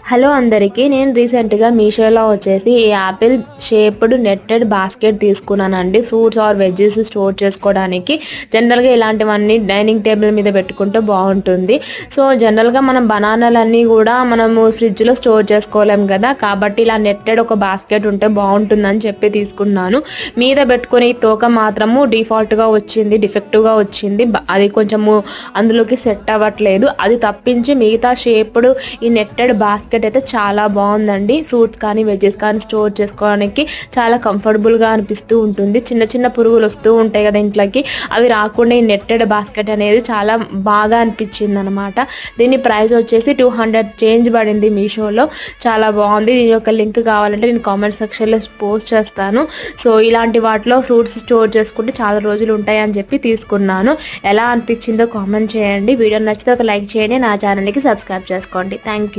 Hello అందరికీ, నేను రీసెంట్గా మీషోలో వచ్చేసి ఈ యాపిల్ షేప్డ్ నెట్టెడ్ బాస్కెట్ తీసుకున్నానండి. ఫ్రూట్స్ ఆర్ వెజ్జెస్ స్టోర్ చేసుకోవడానికి. జనరల్గా ఇలాంటివన్నీ డైనింగ్ టేబుల్ మీద పెట్టుకుంటే బాగుంటుంది. సో జనరల్గా మనం బనానాలన్నీ కూడా మనము ఫ్రిడ్జ్లో స్టోర్ చేసుకోలేం కదా, కాబట్టి ఇలా నెట్టెడ్ ఒక బాస్కెట్ ఉంటే బాగుంటుందని చెప్పి తీసుకున్నాను. మీద పెట్టుకునే తోక మాత్రము డిఫాల్ట్గా వచ్చింది, డిఫెక్టివ్గా వచ్చింది. అది కొంచెము అందులోకి సెట్ అవ్వట్లేదు. అది తప్పించి మిగతా షేప్డ్ ఈ నెట్టెడ్ బాస్కెట్ అయితే చాలా బాగుందండి. ఫ్రూట్స్ కానీ వెజ్జెస్ కానీ స్టోర్ చేసుకోవడానికి చాలా కంఫర్టబుల్గా అనిపిస్తూ ఉంటుంది. చిన్న చిన్న పురుగులు వస్తూ ఉంటాయి కదా ఇంట్లోకి, అవి రాకుండా ఈ నెట్టెడ్ బాస్కెట్ అనేది చాలా బాగా అనిపించింది అనమాట. దీని ప్రైస్ వచ్చేసి 200 చేంజ్ పడింది మీషోలో. చాలా బాగుంది. దీని యొక్క లింక్ కావాలంటే నేను కామెంట్ సెక్షన్లో పోస్ట్ చేస్తాను. సో ఇలాంటి వాటిలో ఫ్రూట్స్ స్టోర్ చేసుకుంటే చాలా రోజులు ఉంటాయి అని చెప్పి తీసుకున్నాను. ఎలా అనిపించిందో కామెంట్ చేయండి. వీడియో నచ్చితే ఒక లైక్ చేయండి, నా ఛానల్కి సబ్స్క్రైబ్ చేసుకోండి. Thank you.